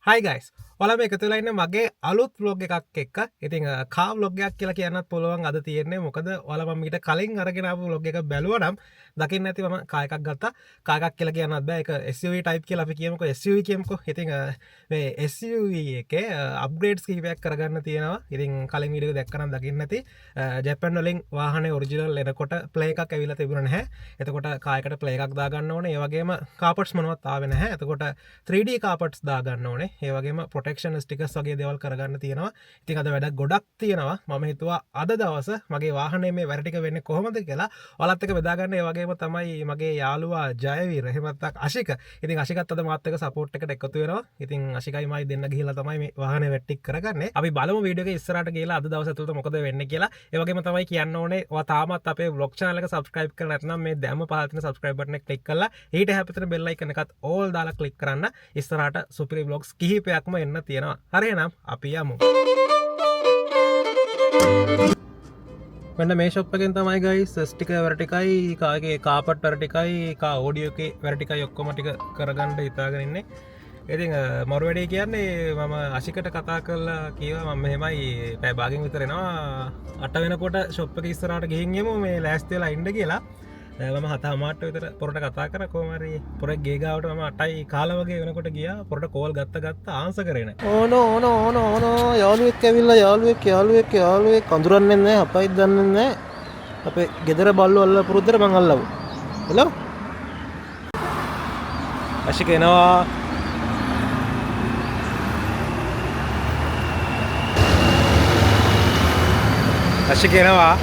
Hi guys. ඔයාලා මේ එකතු වෙලා ඉන්නේ මගේ අලුත් vlog එකක් එක්ක. ඉතින් කා vlog එකක් කියලා කියන්නත් පුළුවන් අද තියෙන්නේ. මොකද ඔයාලා මම ඊට කලින් අරගෙන ආපු vlog එක බැලුවා නම් දකින්න ඇති මම කා එකක් ගත්තා. කා එකක් කියලා කියන්නත් බෑ. ඒක SUV type කියලා අපි කියමුකෝ. SUV කියමුකෝ. ඉතින් මේ SUV එකේ upgrades කිහිපයක් කරගන්න තියෙනවා. ඉතින් කලින් වීඩියෝ එක දැක්කනම් දකින්න ඇති. ජපාන් වලින් වාහනේ ඔරිජිනල් එනකොට ප්ලේ එකක් ඇවිල්ලා තිබුණා නැහැ. එතකොට කා එකට ප්ලේ එකක් දාගන්න ඕනේ. ඒ වගේම කාපට්ස් මොනවත් ආවේ නැහැ. එතකොට 3D කාපට්ස් දාගන්න ඕනේ. ඒ වගේම ප්‍රොටෙක්ෂන් ස්ටිකර්ස් වගේ දේවල් කරගන්න තියෙනවා. ඉතින් අද වැඩක් ගොඩක් තියෙනවා. මම හිතුවා අද දවස මගේ වාහනේ මේ වැඩ ටික වෙන්නේ කොහොමද කියලා ඔයාලත් එක්ක බෙදා ගන්න. ඒ වගේම තමයි මගේ යාළුවා ජයවීර එහෙම නැත්නම් අශික. ඉතින් අශිකත් අද මාත් එක්ක සපෝට් එකට එකතු වෙනවා. ඉතින් අශිකයි මයි දෙන්න ගිහිල්ලා තමයි මේ වාහනේ වැඩ ටික කරගන්නේ. අපි බලමු වීඩියෝ එක ඉස්සරහට ගිහලා අද දවස් ඇතුළත මොකද වෙන්නේ කියලා. ඒ වගේම තමයි කියන්න ඕනේ ඔයා තාමත් අපේ vlog channel එක subscribe කරලා නැත්නම් මේ දැම්ම පහළ තියෙන subscribe button එක click කරලා ඊට හැපෙතර bell icon එකත් all දාලා click කරන්න. ඉස්සරහට සුපිරි vlogs කිහිපයක්ම එන්න තියෙනවා. හරි එහෙනම් අපි යමු. මෙන්න මේ ෂොප් එකෙන් තමයි guys ස්ටිකර් වැඩ ටිකයි කාගේ කාපට් වැඩ ටිකයි කා ඔඩියෝ එකේ වැඩ ටිකයි ඔක්කොම ටික කරගන්න හිතාගෙන ඉන්නේ. ඉතින් මරු වැඩේ කියන්නේ මම අශිකට කතා කරලා කිව්වා මම මෙහෙමයි පැය භාගෙන් විතර එනවා 8 වෙනකොට ෂොප් එක ඉස්සරහට ගිහින් යමු මේ ලෑස්ති වෙලා ඉන්න කියලා. මම 7:00ට විතර පොරට කතා කරා කොහොම හරි පොරේ ගේ ගාවට මම 8යි කාලා වගේ වෙනකොට ගියා පොරට කෝල් ගත්ත ආන්සර් කරේ නැහැ. ඕනෝ යාළුවෙක් ඇවිල්ලා යාළුවෙක් අඳුරන්නේ නැහැ අපයි දන්නේ නැහැ. අපේ ගෙදර බල්ලෝ අල්ලලා පුරුද්දට මං අල්ලවු. හෙලෝ. අශික එනවා. අශික එනවා.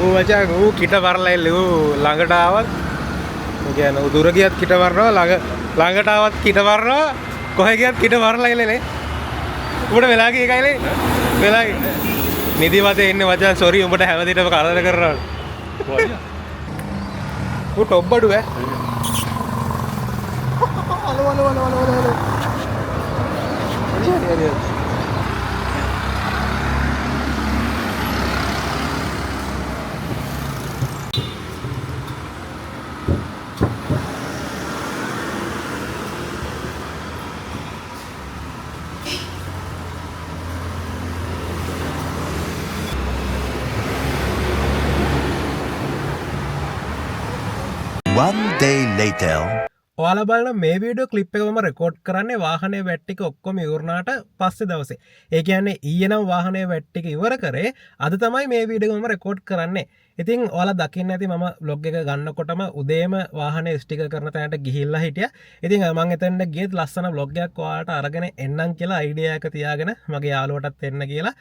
ඌ මචං ඌ කිට වරලා එල්ල ඌ ළඟට ආවත් ඒ කියන්නේ ඌ දුර ගියත් කිට වරනවා ළඟට ආවත් කිට වරනවා කොහෙ ගියත් කිට වරලා එල්ලනේ උඹට වෙලා ගිය එකයිනේ වෙලා නිදිමතේ ඉන්නේ මචං සෝරි උඹට හැමදේටම කරදර කරනවා ඌ ටොප් බඩු ඈ හලෝ හරි One day later. ඔයාලා බලන මේ වීඩියෝ ක්ලිප් එක මම රෙකෝඩ් කරන්නේ වාහනේ වැට් ටික ඔක්කොම ඉවරනාට පස්සේ දවසේ. ඒ කියන්නේ ඊයේ නම් වාහනේ වැට් ටික ඉවර කරේ අද තමයි මේ වීඩියෝ එක මම රෙකෝඩ් කරන්නේ. ඉතින් ඔයාලා දකින්න ඇති මම vlog එක ගන්නකොටම උදේම වාහනේ ස්ටිකර් කරන තැනට ගිහිල්ලා හිටියා. ඉතින් මම එතනට ගියත් ලස්සන vlog එකක් ඔයාලට අරගෙන එන්නම් කියලා අයිඩියා එක තියාගෙන මගේ යාළුවටත් එන්න කියලා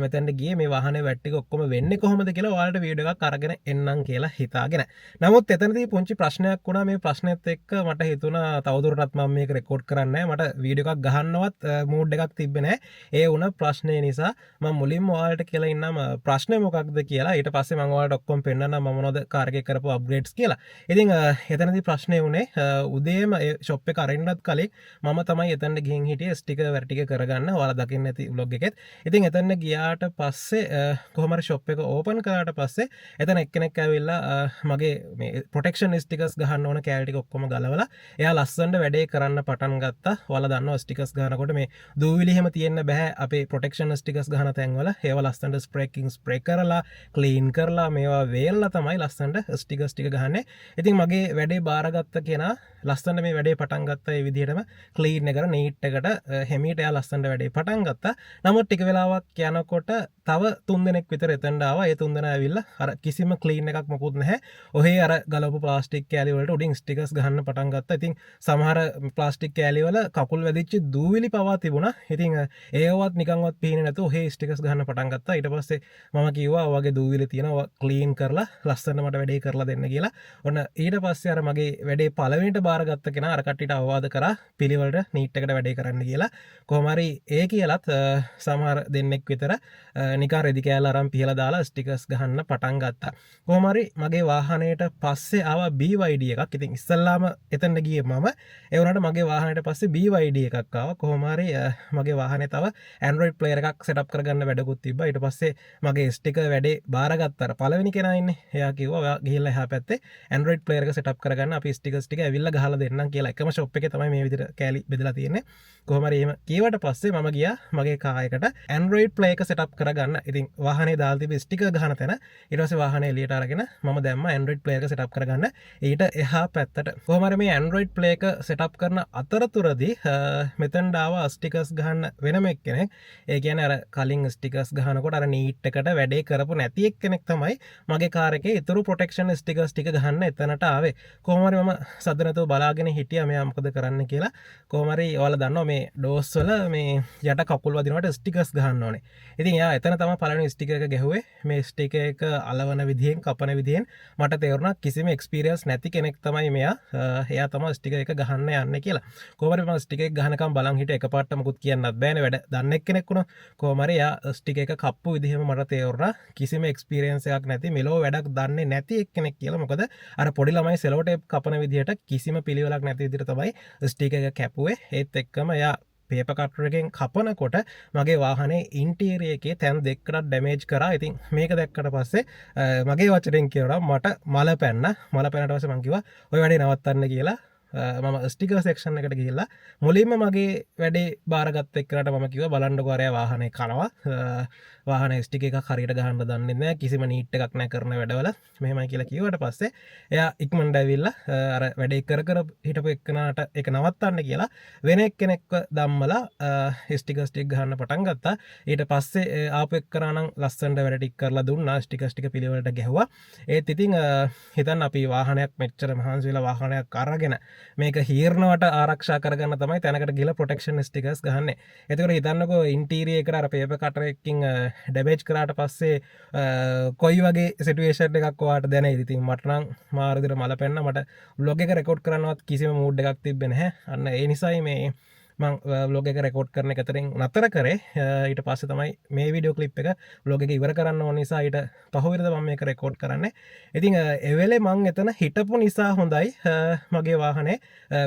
මෙතනට ගියේ මේ වාහනේ වැට් ටික ඔක්කොම වෙන්නේ කොහොමද කියලා ඔයාලට වීඩියෝ එකක් අරගෙන එන්නම් කියලා හිතාගෙන. නමුත් එතනදී පුංචි ප්‍රශ්නයක් වුණා මේ ප්‍රශ්නෙත් එක්ක මට හිතුණා තවදුරටත් මම මේක රෙකෝඩ් කරන්න නැහැ. මට වීඩියෝ එකක් ගහන්නවත් මූඩ් එකක් තිබ්බේ නැහැ. ඒ වුණ ප්‍රශ්නේ නිසා මම මුලින්ම ඔයාලට කියලා ඉන්නම් ප්‍රශ්නේ මොකක්ද කියලා. ඊට පස්සේ මම ඔයාලට ඔක්කොම පෙන්නන්න මම මොනවද කාර් එකේ කරපු අප්ග්‍රේඩ්ස් කියලා. ඉතින් එතනදී ප්‍රශ්නේ උනේ උදේම ඒ ෂොප් එක අරින්නත් කලින් මම තමයි එතනට ගිහින් හිටියේ ස්ටිකර් වැඩ ටික කරගන්න. ඔයාලා දකින්න ඇති vlog එකෙත්. ඉතින් එතන ගියාට පස්සේ කොහොම හරි ෂොප් එක ඕපන් කරාට පස්සේ එතන එක්කෙනෙක් ඇවිල්ලා මගේ මේ ප්‍රොටෙක්ෂන් ස්ටිකර්ස් ගහන්න ඕන කෑලි ටික ඔක්කොම ගලවලා එයා ලස්සනට වැඩේ කරන්න පටන් ගත්තා. ඔයාලා දන්නවා ස්ටිකර්ස් ගහනකොට මේ දූවිලි එහෙම තියෙන්න බෑ. අපේ ප්‍රොටෙක්ෂන් ස්ටිකර්ස් ගහන තැන්වල ඒවා ලස්සනට ස්ප්‍රේ කරලා ක්ලීන් කරලා මේවා වේල්ලා තමයි ලස්සනට ස්ටිකර්ස් ටික ගහන්නේ. ඉතින් මගේ වැඩේ බාරගත්ත කෙනා ලස්සනට මේ වැඩේ පටන් ගත්තා. ඒ විදිහටම ක්ලීන් එකට නීට් එකට හැමීට එයා ලස්සනට වැඩේ පටන් ගත්තා. නමුත් ටික වෙලාවක් යනකොට තව 3 දෙනෙක් විතර එතනට ආවා. ඒ 3 දෙනා ඇවිල්ලා අර කිසිම ක්ලීන් එකක් මොකුත් නැහැ. ඔහේ අර ගලවපු ප්ලාස්ටික් කෑලි වලට උඩින් ස්ටිකර්ස් ගහන්න පටන් ගත්තා. ඉතින් සමහර ප්ලාස්ටික් කෑලි වල කකුල් වැදිච්ච දූවිලි පවා තිබුණා. ඉතින් ඒවත් නිකන්වත් පේන්නේ නැතුව ඔහේ ස්ටිකර්ස් ගහන්න පටන් ගත්තා. ඊට පස්සේ මම කිව්වා ඔයගේ දූවිලි තියෙනවා ක්ලීන් කරලා ලස්සනට මට වැඩේ කරලා දෙන්න කියලා. ඔන්න ඊට පස්සේ අර මගේ වැඩේ පළවෙනිට බාරගත්ත කෙනා අර කට්ටියට අවවාද කරා පිළිවෙලට නීට් එකට වැඩේ කරන්න කියලා. කොහොම හරි ඒ කියලත් සමහර දෙන්නෙක් විතර නිකන් රෙදි කෑල්ල අරන් පිහලා දාලා ස්ටිකර්ස් ගහන්න පටන් ගත්තා. කොහොම හරි මගේ වාහනේට පස්සේ ආවා BYD එකක්. ඉතින් ඉස්සල්ලාම එතනට ගියේ මම. ඒ වුණාට මගේ වාහනේට පස්සේ BYD එකක් ආවා. කොහොම හරි මගේ වාහනේ තව Android player එකක් setup කරගන්න වැඩකුත් තිබ්බා. ඊට පස්සේ මගේ ස්ටිකර් වැඩේ බාරගත්තා. පළවෙනි කෙනා ඉන්නේ. එයා කිව්වා ඔයා ගිහිල්ලා එහා පැත්තේ Android player එක setup කරගන්න අපි stickers ටික ඇවිල්ලා ගහලා දෙන්නම් කියලා. එකම shop එකේ තමයි මේ විදිහට කෑලි බෙදලා තියෙන්නේ. කොහොම හරි එහෙම කීවට පස්සේ මම ගියා මගේ car එකට Android player එක setup කරගන්න. ඉතින් වාහනේ දාලා තිබ්බ sticker ගහන තැන ඊට පස්සේ වාහනේ එළියට අරගෙන මම දැම්මා Android player එක setup කරගන්න. ඊට එහා පැත්තට කොහොම හරි මේ Android player එක setup කරන අතරතුරදී මෙතෙන් ආවා stickers ගහන්න වෙනම එක්කෙනෙක්. ඒ කියන්නේ අර කලින් stickers ගහනකොට අර නීට් එකට වැඩේ කරපු නැති එක්කෙනෙක් තමයි මගේ කාර් එකේ ඊතුරු ප්‍රොටෙක්ෂන් ස්ටිකර්ස් ටික ගහන්න එතනට ආවේ. කොහොම හරි මම සද්ද නැතුව බලාගෙන හිටියා මෙයා මොකද කරන්න කියලා. කොහොම හරි ඔයාලා දන්නවා මේ ඩෝස් වල මේ යට කකුල් වදිනවට ස්ටිකර්ස් ගහන්න ඕනේ. ඉතින් එයා එතන තමයි පළවෙනි ස්ටිකර් එක ගැහුවේ. මේ ස්ටිකර් එක අලවන විදිහෙන් කපන විදිහෙන් මට තේරුණා කිසිම එක්ස්පීරියන්ස් නැති කෙනෙක් තමයි මෙයා. එයා තමයි ස්ටිකර් එක ගහන්න යන්නේ කියලා. කොහොම හරි මම ස්ටිකර් එක ගහනකම් බලන් හිටියා එකපාරට මොකුත් කියන්නත් බෑනේ වැඩ දන්නේ කෙනෙක් වුණා. කොහොම හරි එයා ස්ටිකර් එක කප්පු විදිහම මට තේරුණා කිසිම එක්ස්පීරියන්ස් එකක් නැති මෙලෝ වැඩක් දන්නේ නැති එක්කෙනෙක් කියලා. මොකද අර පොඩි ළමයි සෙලෝ ටේප් කපන විදිහට කිසිම පිළිවෙලක් නැති විදිහට තමයි ස්ටිකර් එක කැපුවේ. ඒත් එක්කම එයා පේපර් කටර් එකෙන් කපනකොට මගේ වාහනේ ඉන්ටීරියර් එකේ තැන් දෙකකට ඩැමේජ් කරා. ඉතින් මේක දැක්කට පස්සේ මගේ වචනෙන් කියනවා මට මල පැන්න. මල පැනට පස්සේ මං කිව්වා ඔය වැඩේ නවත්තන්න කියලා. මම ස්ටිකර් සෙක්ෂන් එකට ගිහිල්ලා මුලින්ම මගේ වැඩේ බාරගත්ත එක්කනට මම කිව්වා බලන්නකෝ අරයා වාහනේ කනවා. වාහනේ ස්ටිකර් එකක් හරියට ගහන්න දන්නේ නැහැ. කිසිම නීට් එකක් නැහැ කරන වැඩවල. මෙහෙමයි කියලා කිව්වට පස්සේ එයා ඉක්මනට ඇවිල්ලා අර වැඩේ කර හිටපු එක්කනට ඒක නවත්තන්න කියලා වෙන එක්කෙනෙක්ව ධම්මලා ස්ටිකර්ස් ටික ගහන්න පටන් ගත්තා. ඊට පස්සේ ආපු එක්කනා නම් ලස්සනට වැඩ ටික කරලා දුන්නා. ස්ටිකර්ස් ටික පිළිවෙලට ගැහුවා. ඒත් ඉතින් හිතන්න අපි වාහනයක් මෙච්චර මහන්සි වෙලා වාහනයක් අරගෙන මේක හීරනවට ආරක්ෂා කරගන්න තමයි තැනකට ගිහලා ප්‍රොටෙක්ෂන් ස්ටිකර්ස් ගහන්නේ. එතකොට හිතන්නකෝ ඉන්ටීරියර් එකට අර පේපර් කටර් එකකින් ඩැමේජ් කරාට පස්සේ කොයි වගේ සිටුේෂන් එකක් ඔයාලට දැනෙයිද? ඉතින් මට නම් මාර විදිහට මල පැන්න. මට vlog එක රෙකෝඩ් කරන්නවත් කිසිම මූඩ් එකක් තිබ්බේ නැහැ. අන්න ඒ නිසායි මේ මං vlog එක රෙකෝඩ් කරන එක අතරින් නතර කරේ. ඊට පස්සේ තමයි මේ වීඩියෝ ක්ලිප් එක vlog එක ඉවර කරන්න ඕන නිසා ඊට පහුවෙනිද මම මේක රෙකෝඩ් කරන්නේ. ඉතින් ඒ වෙලේ මං එතන හිටපු නිසා හොඳයි මගේ වාහනේ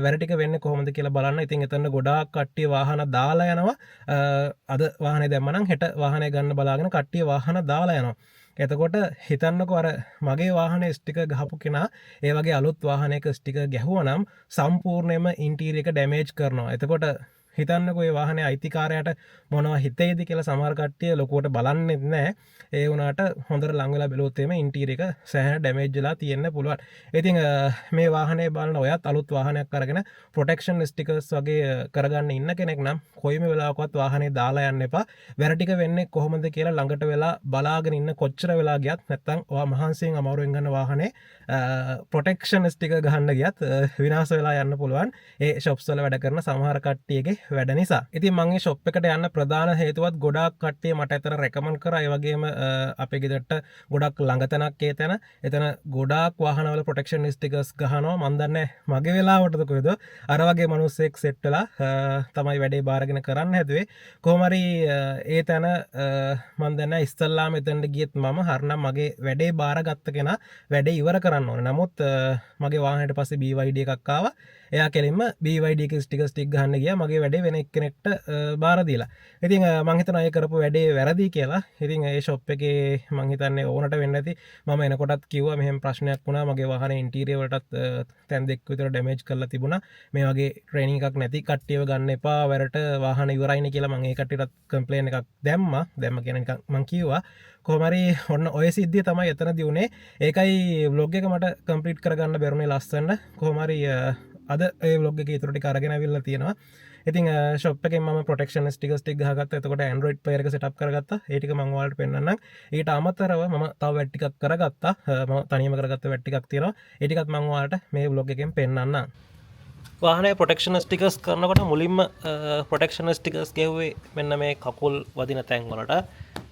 වැඩ ටික වෙන්නේ කොහොමද කියලා බලන්න. ඉතින් එතන ගොඩාක් කට්ටිය වාහන දාලා යනවා. අද වාහනේ දැම්ම නම් හෙට වාහනේ ගන්න බලාගෙන කට්ටිය වාහන දාලා යනවා. එතකොට හිතන්නකෝ අර මගේ වාහනේ ස්ටිකර් ගහපු කෙනා ඒ වගේ අලුත් වාහනයක ස්ටිකර් ගැහුවා නම් සම්පූර්ණයෙන්ම ඉන්ටීරියර් එක ඩැමේජ් කරනවා. එතකොට හිතන්නකෝ ඒ වාහනේ අයිතිකාරයාට මොනවා හිතේද කියලා සමහර කට්ටිය ලොකුවට බලන්නේ නැහැ. ඒ වුණාට හොඳට ලං වෙලා බැලුවොත් එimhe ඉන්ටීරියර් එක සෑහෙන ඩැමේජ් වෙලා තියෙන්න පුළුවන්. ඉතින් මේ වාහනේ බලන ඔයත් අලුත් වාහනයක් අරගෙන ප්‍රොටෙක්ෂන් ස්ටිකර්ස් වගේ කරගන්න ඉන්න කෙනෙක් නම් කොයිම වෙලාවකවත් වාහනේ දාලා යන්න එපා. වැර ටික වෙන්නේ කොහොමද කියලා ළඟට වෙලා බලාගෙන ඉන්න කොච්චර වෙලා ගියත් නැත්තම් ඔයා මහන්සියෙන් අමාරුවෙන් ගන්න වාහනේ ප්‍රොටෙක්ෂන් ස්ටිකර් ගහන්න ගියත් විනාශ වෙලා යන්න පුළුවන්. ඒ shops වල වැඩ කරන සමහර කට්ටියගේ වැඩ නිසා. ඉතින් මම මේ shop එකට යන්න ප්‍රධාන හේතුවත් ගොඩාක් කට්ටිය මට අතර රෙකමන්ඩ් කරා. ඒ වගේම අපේ ගෙදරට ගොඩක් ළඟ තැනක් ඒ තැන. එතන ගොඩාක් වාහනවල ප්‍රොටෙක්ෂන් ස්ටිකර්ස් ගහනවා. මන් දන්නේ මගේ වෙලාවටද කොහෙද අර වගේ මිනිස්සෙක් සෙට් වෙලා තමයි වැඩේ බාරගෙන කරන්න හැදුවේ. කොහොම හරි ඒ තැන මන් දන්නේ ඉස්සල්ලාම එතනට ගියෙත් මම හරිනම් මගේ වැඩේ බාරගත්ත කෙනා වැඩේ ඉවර කරන්න ඕනේ. නමුත් මගේ වාහනේට පස්සේ BYD එකක් ආවා. එයා කෙලින්ම BYD එක ස්ටිකර්ස් ටික ගහන්න ගියා. මගේ වැඩේ වෙන එක්කෙනෙක්ට බාර දීලා. ඉතින් මං හිතනවා ඒ කරපු වැඩේ වැරදි කියලා. ඉතින් ඒ ෂොප් එකේ මං හිතන්නේ ඕනට වෙන්න ඇති. මම එනකොටත් කිව්වා මෙහෙම ප්‍රශ්නයක් වුණා. මගේ වාහනේ ඉන්ටීරියර් වලටත් තැන් දෙක විතර ඩැමේජ් කරලා තිබුණා. මේ වගේ ට්‍රේනින් එකක් නැති කට්ටියව ගන්න එපා. වැරට වාහන ඉවරයිනේ කියලා මං ඒ කට්ටියටත් කම්ප්ලේන් එකක් දැම්මා. දැම්ම කියන එක මං කිව්වා. කොහොම හරි ඔන්න ඔය සිද්ධිය තමයි එතනදී උනේ. ඒකයි vlog එක මට කම්ප්ලීට් කරගන්න බැරුනේ ලස්සනට. කොහොම හරි අද ඒ vlog එකේ ඊටු ටික අරගෙන අවිල්ලා තියෙනවා. ඉතින් shop එකෙන් මම protection stickers ටික ගහගත්තා. එතකොට Android player එක setup කරගත්තා. ඒ ටික මම ඔයාලට පෙන්නන්නම්. ඊට අමතරව මම තව වැඩ ටිකක් කරගත්තා. මම තනියම කරගත්ත වැඩ ටිකක් තියෙනවා. ඒ ටිකත් මම ඔයාලට මේ vlog එකෙන් පෙන්නන්නම්. වාහනේ ප්‍රොටෙක්ෂන් ස්ටිකර්ස් කරනකොට මුලින්ම ප්‍රොටෙක්ෂන් ස්ටිකර්ස් ගෙව්වේ මෙන්න මේ කකුල් වදින තැන් වලට.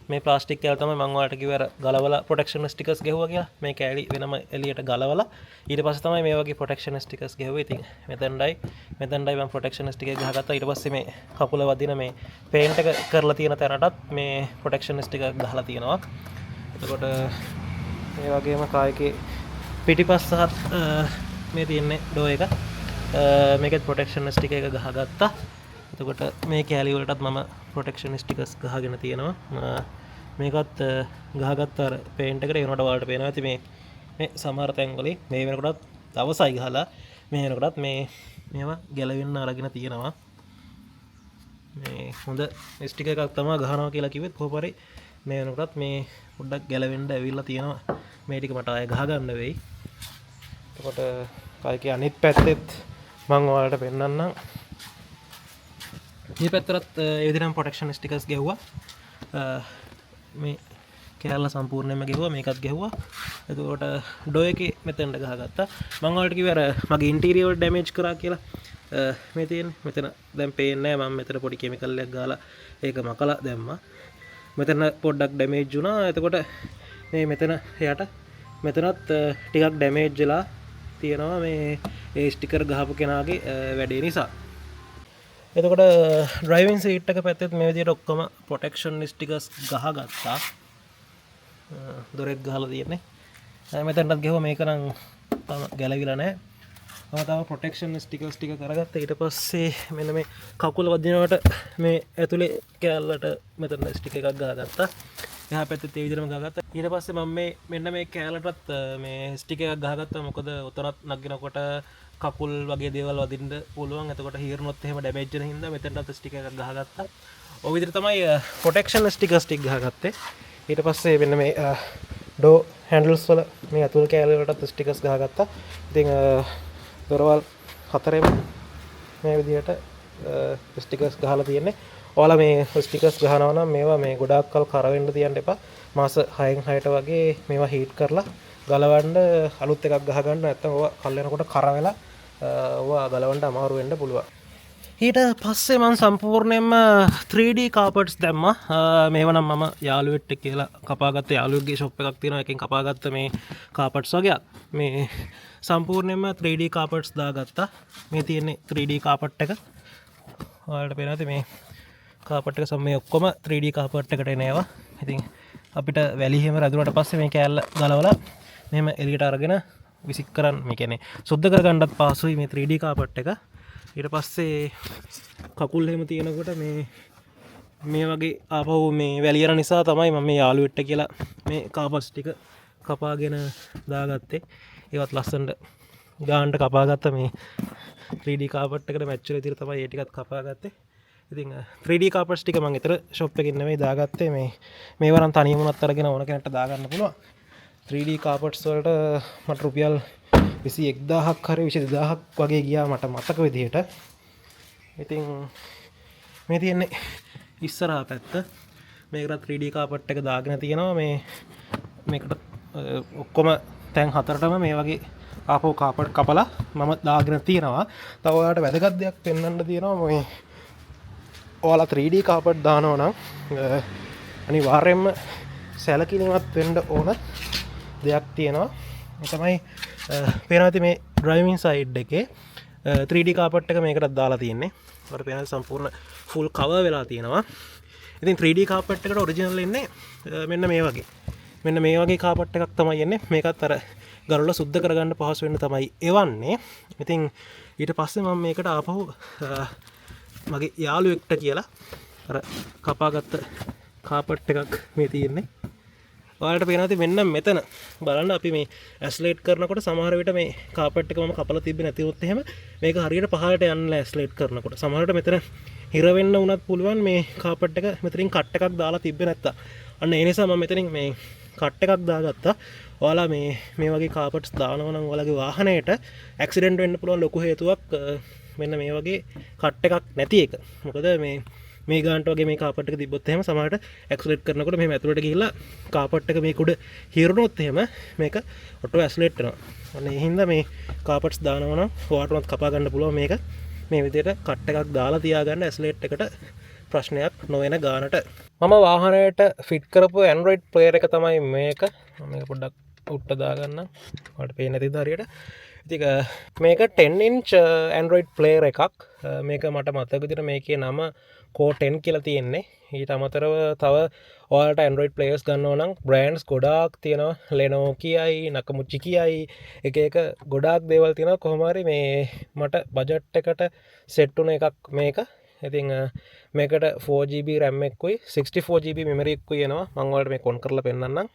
මේ ප්ලාස්ටික් කෑල්ල තමයි මම ඔයාලට කිව්වේ අර ගලවලා ප්‍රොටෙක්ෂන් ස්ටිකර්ස් ගෙවුවා කියලා. මේ කෑලි වෙනම එළියට ගලවලා ඊට පස්සේ තමයි මේ වගේ ප්‍රොටෙක්ෂන් ස්ටිකර්ස් ගෙවුවේ. ඉතින් මෙතෙන්ඩයි මම ප්‍රොටෙක්ෂන් ස්ටිකර් ගහගත්තා. ඊට පස්සේ මේ කකුල වදින මේ පේන්ට් එක කරලා තියෙන තැනටත් මේ ප්‍රොටෙක්ෂන් ස්ටිකර් ගහලා තියෙනවා. එතකොට මේ වගේම කායකේ පිටිපස්සත් මේ තියෙන්නේ ඩෝ එක. මේකෙත් ප්‍රොටෙක්ෂන් ස්ටිකර් එක ගහගත්තා. එතකොට මේ කෑලි වලටත් මම ප්‍රොටෙක්ෂන් ස්ටිකර්ස් ගහගෙන තියෙනවා. මේකත් ගහගත්ත අර පේන්ට් එකට ඒනට වලට පේනවා ඇති මේ සමහර තැන්වලින් මේ වෙනකොටත් දවසයි ගහලා මේ වෙනකොටත් මේවා ගැලවෙන්න අරගෙන තියෙනවා මේ හොඳ ස්ටිකර් එකක් තමයි ගහනවා කියලා කිව්වෙත් කොහොම හරි මේ වෙනකොටත් මේ පොඩ්ඩක් ගැලවෙන්න ඇවිල්ලා තියෙනවා මේ ටික මට ආයෙ ගහ ගන්න වෙයි එතකොට කායිකේ අනිත් පැත්තෙත් මම ඔයාලට පෙන්නන්නම් මේ පැත්තටත් ඒ විදිහටම ප්‍රොටෙක්ෂන් ස්ටිකර්ස් ගෙවුවා මේ කෑල්ල සම්පූර්ණයෙන්ම ගෙවුවා මේකත් ගෙවුවා එතකොට ඩෝ එකේ මෙතනට ගහගත්තා මම ඔයාලට කිව්වේ අර මගේ ඉන්ටීරියර් වල ඩැමේජ් කරා කියලා මේ තියෙන්නේ මෙතන දැන් පේන්නේ නැහැ මම මෙතන පොඩි කෙමිකල් එකක් ගාලා ඒක මකලා දැම්මා මෙතන පොඩ්ඩක් ඩැමේජ් වුණා එතකොට මේ මෙතන එයාට මෙතනත් ටිකක් ඩැමේජ් වෙලා තියෙනවා මේ ඒ ස්ටිකර් ගහපු කෙනාගේ වැඩේ නිසා එතකොට ඩ්‍රයිවිං සීට් එක පැත්තෙත් මේ විදිහට ඔක්කොම ප්‍රොටෙක්ෂන් ස්ටිකර්ස් ගහගත්තා දොරෙක් ගහලා තියෙන්නේ මෙතනටත් ගෙහුවා මේක නම් තාම ගැලවිලා නැහැ මම තව ප්‍රොටෙක්ෂන් ස්ටිකර්ස් ටික කරගත්තා ඊට පස්සේ මෙන්න මේ කකුල වදිනවට මේ ඇතුලේ කෑල්ලට මෙතන ස්ටික් එකක් ගහගත්තා එහා පැත්තේ ඒ විදිහටම ගහගත්තා ඊට පස්සේ මම මෙන්න මේ කෑල්ලටත් මේ ස්ටික් එකක් ගහගත්තා මොකද උතනත් නගිනකොට කකුල් වගේ දේවල් වදින්න පුළුවන් එතකොට හීරනොත් එහෙම ඩැමේජ් වෙන හින්දා මෙතනටත් ස්ටික් එකක් ගහගත්තා ඔය විදිහට තමයි ප්‍රොටෙක්ෂන් ස්ටිකර්ස් ටික ගහගත්තේ ඊට පස්සේ මෙන්න මේ ඩෝ හැන්ඩල්ස් වල මේ අතුල් කෑල්ල වලටත් ස්ටිකර්ස් ගහගත්තා ඉතින් දොරවල් හතරෙම මේ විදිහට ස්ටිකර්ස් ගහලා තියෙන්නේ. ඔයාලා මේ ස්ටිකර්ස් ගහනවා නම් මේවා මේ ගොඩාක් කල් කර වෙන්න තියන්න එපා. මාස 6න් 6ට වගේ මේවා හීට් කරලා ගලවන්න අලුත් එකක් ගහ ගන්න නැත්නම් ඕවා කල් යනකොට කර වෙලා ඕවා ගලවන්න අමාරු වෙන්න පුළුවන්. ඊට පස්සේ මම සම්පූර්ණයෙන්ම 3D කාපට්ස් දැම්මා. මේව නම් මම යාළුවෙක්ට කියලා කපාගත්ත යාළුවෙක්ගේ ෂොප් එකක් තියෙනවා. එකෙන් කපාගත්ත මේ කාපට්ස් වගේක්. මේ සම්පූර්ණයෙන්ම 3D කාපට්ස් දාගත්තා. මේ තියෙන්නේ 3D කාපට් එක. ඔයාලට පේනවාද මේ කාපට් එක මේ ඔක්කොම 3D කාපට් එකට එන ඒවා. ඉතින් අපිට වැලි හැම රැඳුනට පස්සේ මේ කෑල්ල ගලවලා මෙහෙම එළියට අරගෙන විසික් කරන්න මේ කියන්නේ සුද්ධ කරගන්නත් පාසුයි මේ 3D කාපට් එක. ඊට පස්සේ කකුල් එහෙම තියෙනකොට මේ වගේ ආපහු මේ වැලියන නිසා තමයි මම මේ යාළුවෙක්ට කියලා මේ කාපට්ස් ටික කපාගෙන දාගත්තේ. ඒවත් ලස්සනට ගානට කපාගත්ත මේ 3D කාපට් එකට මැච් වෙන විදිහට තමයි ඒ ටිකත් කපාගත්තේ. ඉතින් 3D කාපට්ස් ටික මම ඊතර ෂොප් එකකින් නෙමෙයි දාගත්තේ මේවා නම් තනියම උනත් අරගෙන ඕන කෙනෙක්ට දාගන්න පුළුවන්. 3D කාපට්ස් වලට මට රුපියල් 21000ක් හරි 22000ක් වගේ ගියා මට මතක විදිහට. ඉතින් මේ තියෙන්නේ ඉස්සරහා පැත්ත. මේකට 3D කාපට් එක දාගෙන තියෙනවා මේකට ඔක්කොම තැන් හතරටම මේ වගේ ආපහු කාපට් කපලා මම දාගෙන තියෙනවා. තව ඔයාලට වැදගත් දෙයක් පෙන්වන්න තියෙනවා මේ ඔයාලා 3D කාපට් දානවා නම් අනිවාර්යයෙන්ම සැලකිලිමත් වෙන්න ඕන දෙයක් තියෙනවා. ඒ තමයි පේනවාද මේ ඩ්‍රයිවිං සයිඩ් එකේ 3D කාපට් එක මේකටත් දාලා තියෙන්නේ. ඔයාලට පේනවා සම්පූර්ණ ෆුල් කවර් වෙලා තියෙනවා. ඉතින් 3D කාපට් එකට ඔරිජිනල් එන්නේ මෙන්න මේ වගේ. මෙන්න මේ වගේ කාපට් එකක් තමයි එන්නේ. මේකත් අර ගලවලා සුද්ධ කරගන්න පහසු වෙන්න තමයි එවන්නේ. ඉතින් ඊට පස්සේ මම මේකට ආපහු මගේ යාළුවෙක්ට කියලා අර කපාගත්ත කාපට් එකක් මේ තියෙන්නේ. ඔයාලට පේනවාද මෙන්න මෙතන බලන්න අපි මේ ඇස්ලේට් කරනකොට සමහර විට මේ කාපට් එක මම කපලා තිබ්බේ නැති වුත් එහෙම මේක හරියට පහළට යන්නේ ඇස්ලේට් කරනකොට සමහර විට මෙතන හිර වෙන්න උනත් පුළුවන් මේ කාපට් එක මෙතනින් කට් එකක් දාලා තිබ්බේ නැත්තා. අන්න ඒ නිසා මම මෙතනින් මේ කට් එකක් දාගත්තා. ඔයාලා මේ වගේ කාපට්ස් දානවා නම් ඔයාලගේ වාහනයට ඇක්සිඩන්ට් වෙන්න පුළුවන් ලොකු හේතුවක් මෙන්න මේ වගේ කට් එකක් නැති එක. මොකද මේ ගානට වගේ මේ කාපට් එක තිබ්බොත් එහෙම සමහරට ඇක්සලරේට් කරනකොට මෙහෙම ඇතුළට ගිහිල්ලා කාපට් එක මේක උඩ හිරුණොත් එහෙම මේක ඔටෝ ඇක්සලරේට් වෙනවා. අන්න ඒ හින්දා මේ කාපට්ස් දානවා නම් ඔයාලටවත් කපා ගන්න පුළුවන් මේක මේ විදිහට කට් එකක් දාලා තියාගන්න ඇක්සලරේට් එකට ප්‍රශ්නයක් නොවන ගානට. මම වාහනයට ෆිට කරපු Android player එක තමයි මේක. මම මේක පොඩ්ඩක් උඩට දාගන්න. ඔයාලට පේන්නේ නැතිද හරියට? ඉතින් මේක 10 inch Android player එකක්. මේක මට මතක විදිහට මේකේ නම Core 10 කියලා තියෙන්නේ. ඊට අමතරව තව ඔයාලට Android players ගන්නවා නම් brands ගොඩාක් තියෙනවා. Lenovo කියයි, Nakamuchi කියයි. එක ගොඩාක් දේවල් තියෙනවා. කොහොම හරි මේ මට බජට් එකට සෙට් වුණ එකක් මේක. ඉතින් මේකට 4GB RAM එකකුයි 64GB මෙමරි එකකුයි එනවා මම ඔයාලට මේක ඔන් කරලා පෙන්නන්නම්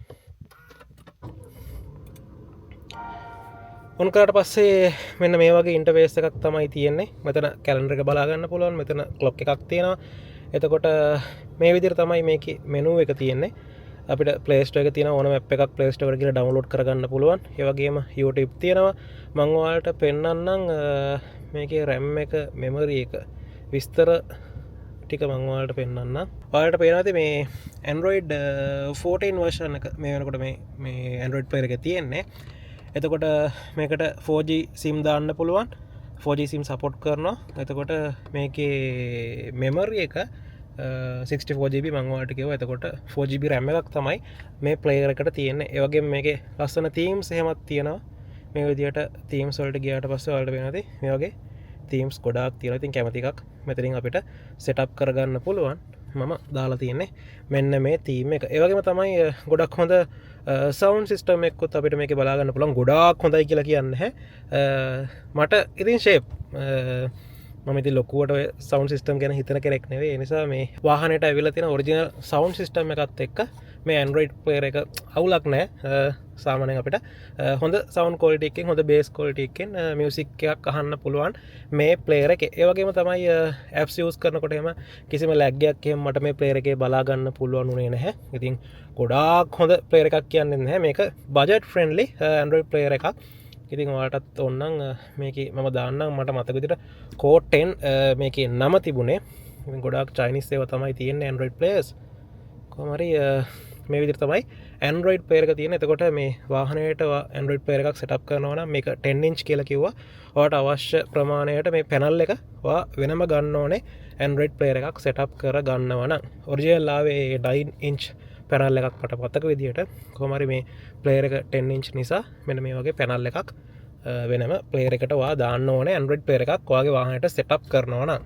ඔන් කරාට පස්සේ මෙන්න මේ වගේ ඉන්ටර්ෆේස් එකක් තමයි තියෙන්නේ මෙතන කැලෙන්ඩර් එක බලා ගන්න පුළුවන් මෙතන ක්ලොක් එකක් තියෙනවා එතකොට මේ විදිහට තමයි මේකේ මෙනු එක තියෙන්නේ අපිට Play Store එකේ තියෙන ඕනම app එකක් Play Store එකට ගිහලා download කරගන්න පුළුවන් ඒ වගේම YouTube තියෙනවා මම ඔයාලට පෙන්නන්නම් මේකේ RAM එක memory එක විස්තර ටික මම ඔයාලට පෙන්නන්නම් ඔයාලට පේනවා ඇති මේ Android 14 version එක මේ වෙනකොට මේ Android player එකේ තියෙන්නේ එතකොට මේකට 4G SIM දාන්න පුළුවන් 4G SIM support කරනවා එතකොට මේකේ memory එක 64GB මම ඔයාලට කිව්වා එතකොට 4GB RAM එකක් තමයි මේ player එකට තියෙන්නේ ඒ වගේම මේකේ ලස්සන themes එහෙමත් තියෙනවා මේ විදිහට themes වලට ගියාට පස්සේ ඔයාලට වෙනවා ඇති මේ වගේ themes ගොඩාක් තියෙනවා ඉතින් කැමති එකක් මෙතනින් අපිට setup කරගන්න පුළුවන් මම දාලා තියෙන්නේ මෙන්න මේ theme එක ඒ වගේම තමයි ගොඩක් හොඳ sound system එකකුත් අපිට මේකේ බලා ගන්න පුළුවන් ගොඩාක් හොඳයි කියලා කියන්නේ මට ඉතින් shape මම ඉතින් ලොකුවට ඔය sound system ගැන හිතන කෙනෙක් නෙවෙයි ඒ නිසා මේ වාහනේට ඇවිල්ලා තියෙන original sound system එකත් එක්ක මේ Android player එක අවුලක් නැහැ සාමාන්‍යයෙන් අපිට හොඳ sound quality එකකින් හොඳ bass quality එකකින් music එකක් අහන්න පුළුවන් මේ player එකේ ඒ වගේම තමයි apps use කරනකොට එහෙම කිසිම lag එකක් එහෙම මට මේ player එකේ බලා ගන්න පුළුවන් උනේ නැහැ ඉතින් ගොඩාක් හොඳ player එකක් කියන්නේ නැහැ මේක budget friendly Android player එකක් ඉතින් ඔයාලටත් ඕනනම් මේකේ මම දාන්නම් මට මතක විදිහට Core 10 මේකේ නම තිබුණේ ඉතින් ගොඩාක් Chinese ඒවා තමයි තියෙන්නේ Android players කොහොම හරි මේ විදිහට තමයි Android player එක තියෙන්නේ එතකොට මේ වාහනයට Android player එකක් setup කරනවා නම් මේක 10 inch කියලා කිව්වා ඔයාලට අවශ්‍ය ප්‍රමාණයට මේ panel එක ඔයා වෙනම ගන්න ඕනේ Android player එකක් setup කර ගන්නවා නම් original ආවේ 9 inch පැනල් එකක් මට මතක විදිහට කොහොම හරි මේ ප්ලේයර් එක 10 inch නිසා මෙන්න මේ වගේ පැනල් එකක් වෙනම ප්ලේයර් එකට ඔයා දාන්න ඕනේ Android ප්ලේයර් එකක් ඔයාගේ වාහනයට setup කරනවා නම්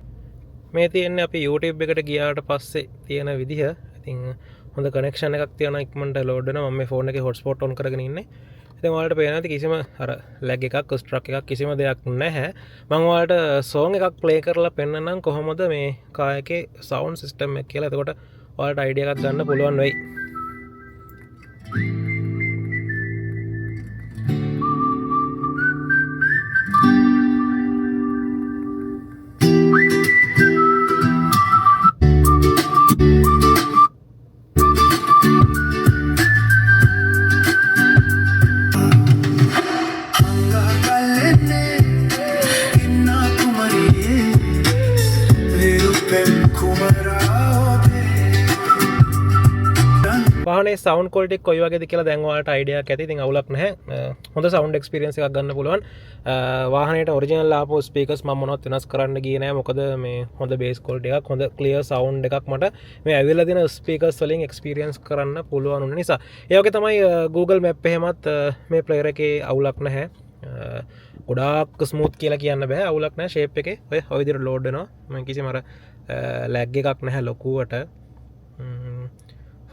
මේ තියෙන්නේ අපි YouTube එකට ගියාට පස්සේ තියෙන විදිහ ඉතින් හොඳ කනෙක්ෂන් එකක් තියෙනවා ඉක්මනට ලෝඩ් වෙනවා මම මේ ෆෝන් එකේ hotspot on කරගෙන ඉන්නේ ඉතින් ඔයාලට පේනවා ඇති කිසිම අර lag එකක් ස්ට්‍රක් එකක් කිසිම දෙයක් නැහැ මම ඔයාලට song එකක් play කරලා පෙන්නන්නම් කොහොමද මේ කාර් එකේ sound system එක කියලා එතකොට ඔයාලට idea එකක් ගන්න පුළුවන් වෙයි වාහනේ sound quality කොයි වගේද කියලා දැන් ඔයාලට idea එකක් ඇති. ඉතින් අවුලක් නැහැ. හොඳ sound experience එකක් ගන්න පුළුවන්. වාහනේට original ආපු speakers මම මොනවත් වෙනස් කරන්න ගියේ නැහැ. මොකද මේ හොඳ bass quality එකක්, හොඳ clear sound එකක් මට මේ ඇවිල්ලා තියෙන speakers වලින් experience කරන්න පුළුවන් වුණ නිසා. ඒ වගේ තමයි Google Map එහෙමත් මේ player එකේ අවුලක් නැහැ. ගොඩාක් ස්මූත් කියලා කියන්න බෑ. අවුලක් නැහැ shape එකේ. ඔය විදිහට load වෙනවා. මම කිසිම අර lag එකක් නැහැ ලොකුවට.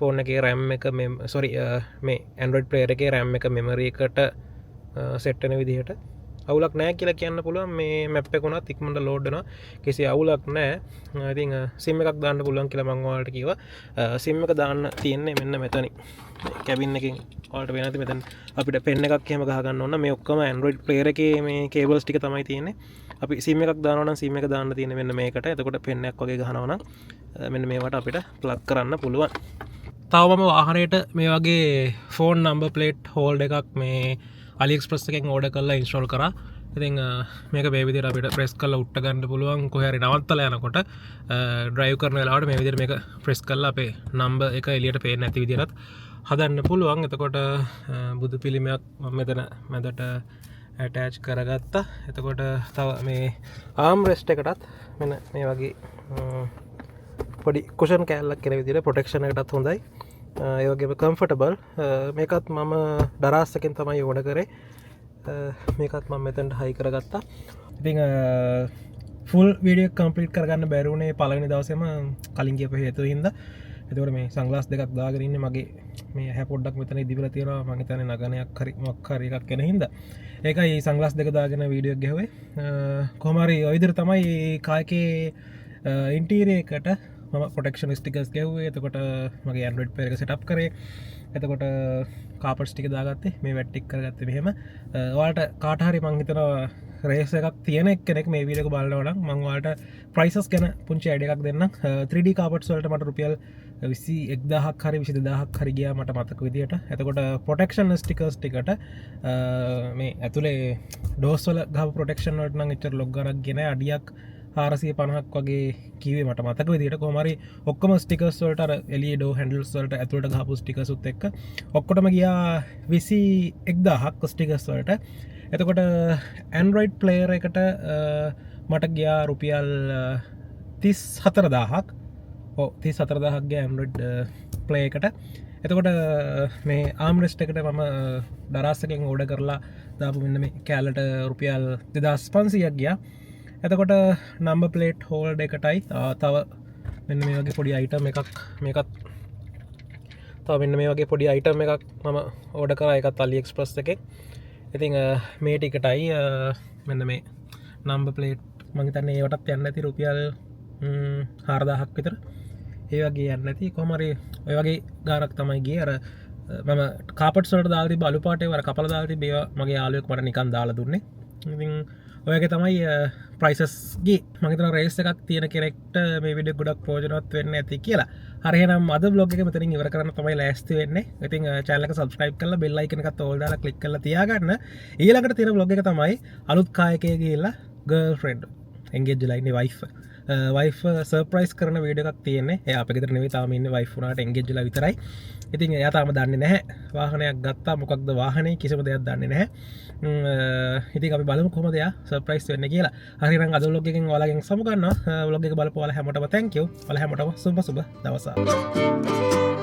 ෆෝන් එකේ RAM එක මේ Android player එකේ RAM එක memory එකට set වෙන විදිහට අවුලක් නැහැ කියලා කියන්න පුළුවන්. මේ map එක උනත් ඉක්මනට load වෙනවා. කිසි අවුලක් නැහැ. ඉතින් SIM එකක් දාන්න පුළුවන් කියලා මම ඔයාලට කිව්වා. SIM එක දාන්න තියෙන්නේ මෙන්න මෙතනින්. කැබින් එකකින් ඔයාලට වෙන නැති මෙතන අපිට pen එකක් එහෙම ගහ ගන්න ඕන. මේ ඔක්කොම Android player එකේ මේ cables ටික තමයි තියෙන්නේ. අපි SIM එකක් දානවා නම් SIM එක දාන්න තියෙන්නේ මෙන්න මේකට. එතකොට pen එකක් වගේ ගහනවා නම් මෙන්න මේවට අපිට plug කරන්න පුළුවන්. තව මම වාහනයට මේ වගේ ෆෝන් නම්බර් ප්ලේට් හෝල්ඩර් එකක් මේ AliExpress එකෙන් ඕඩර් කරලා ඉන්ස්ටෝල් කරා. ඉතින් මේක මේ විදිහට අපිට ප්‍රෙස් කරලා උට්ට ගන්න පුළුවන්. කොහේ හරි නවත්තලා යනකොට ඩ්‍රයිව් කරන වෙලාවට මේ විදිහට මේක ප්‍රෙස් කරලා අපේ නම්බර් එක එළියට පේන්නේ නැති විදිහට හදන්න පුළුවන්. එතකොට බුදු පිළිමයක් මම මෙතන මැදට ඇටච් කරගත්තා. එතකොට තව මේ ආම් රෙස්ට් එකටත් මෙන්න මේ වගේ පොඩි කුෂන් කෑල්ලක් කෙන විදිහට ප්‍රොටෙක්ෂන් එකටත් හොඳයි. ඒ වගේම කම්ෆර්ටබල්. මේකත් මම දරාස් එකෙන් තමයි ඕඩර් කරේ. මේකත් මම මෙතනට හයි කරගත්තා. ඉතින් ෆුල් වීඩියෝ කම්ප්ලීට් කරගන්න බැරි වුණේ පළවෙනි දවසේම කලින් කියපු හේතුව හින්දා. එතකොට මේ සන්ග්ලාස් දෙකක් දාගෙන ඉන්නේ මගේ මේ ඇහැ පොඩ්ඩක් මෙතන ඉදිරියට තියෙනවා. මම හිතන්නේ නගනයක් හරි මොකක් හරි එකක් වෙන හින්දා. ඒකයි සන්ග්ලාස් දෙක දාගෙන වීඩියෝ එක ගැහුවේ. කොහොම හරි ඔය විදිහට තමයි කායකේ ඉන්ටීරයකට ම පොටක්ෂන් ස්ටිකස් ගැව්වේ එතකොට මගේ ඇන්ඩඩ් පෙරක සටප් කරේ එතකොට කාපට් ටික දාගත්තේ මේ වැට්ටික් කරගත්ත මෙහෙම වාට කාටහරි මංහිතන රේස එකක් තියන කෙනෙක් මේ වීඩක බලවන මංවාට ප්‍රයිසස් ගැන පුංචි අඩ එකක් දෙන්න 3D කාපට් වලට මට රුපියල් විසි එක්දහක් හරි විසි දහක් හරිගිය මට මතක විදිට එතකොට පොටක්ෂන් ස්ටිකස් ටිකට මේ ඇතුළේ ඩෝස්වල ග පොටක්ෂන් වලට නම් එච්චර ලොග්ගරක් ගෙන අඩියක් 450ක් වගේ කිවේ මට මතක විදිට කොමරි ඔක්කම ස්ටිකස්වලට එලි ඩෝ හැන්ඩල්ස් වලට ඇතුළට ගහපු ස්ටිකසුත් එක්ක ඔක්කොටම ගියා විසි එක්දහක් ස්ටිකස් වලට එතකොට ඇන්ඩරොයිඩ් ප්ලේයර එකට මට ගියා රුපියල් 34,000ක් ති සතරදහක්ගේ ඇන්ඩරොයිඩ් ප්ලේ එකට එතකොට මේ ආම්රෙස්ට එකට මම දරස්සකෙන් ඕඩ කරලා දාපු මෙන්න මේ කෑලට රුපියල් 2500ක් ගියා එතකොට නම්බ ප්ලේට් හෝල්ඩ එකටයි තව මෙන්න මේ වගේ පොඩි අයිටම් එකක් මේකත් තව මෙන්න මේ වගේ පොඩි අයිටම් එකක් මම ඕඩ කර එකත් අලි එක්ස්ප්‍රස් එකෙක් ඉතිං මේ ටිකටයි මෙන්න මේ නම්බ ප්ලේට් මගේතන්නේ ඒවටත් යන්න ඇති රුපියල් 4,000ක් විතර ඒවගේ යන්න ඇති කොමරි ඔය වගේ ගානක් තමයිගේ අර මම කාපට්සට දාති බලුපාටේ වර කපල දාති බේව මගේ යාලුවක් මට නිකන් දාලා දුන්නේ ඉතින් ඔයගේ තමයි ප්‍රයිසස්ගේ මගතන රේස එකක් තියෙන කෙනෙක්ට මේ විඩ ගොඩක් පෝජනත් වෙන්න ඇති කියලා හරිනම් අද බ්ලොග් එක මෙතනින් ඉවර කරන්න තමයි ලෑස්ති වෙන්නේ ඉතින් channel එක subscribe කරලා bell icon එකත් ඕල් දාලා click කරලා තියාගන්න ඊළඟට තියෙන බ්ලොග් එක තමයි අලුත් කායකයෙක් ගිහිල්ලා girlfriend engage වෙලා ඉන්නේ wife සර්ප්‍රයිස් කරන වීඩියෝ එකක් තියෙන්නේ එයා අපේ ගෙදර නෙවෙයි තාම ඉන්නේ wife උනාට engage වෙලා විතරයි ඉතින් එයා තාම දන්නේ නැහැ වාහනයක් ගත්තා මොකක්ද වාහනේ කිසිම දෙයක් දන්නේ නැහැ ඉතින් අපි බලමු කොහොමද එයා සර්ප්‍රයිස් වෙන්නේ කියලා හරි නම් අද vlog එකෙන් ඔයාලගෙන් සමු ගන්නවා vlog එක බලපුවා හැමෝටම thank you ඔයාලා හැමෝටම සුබ දවසක්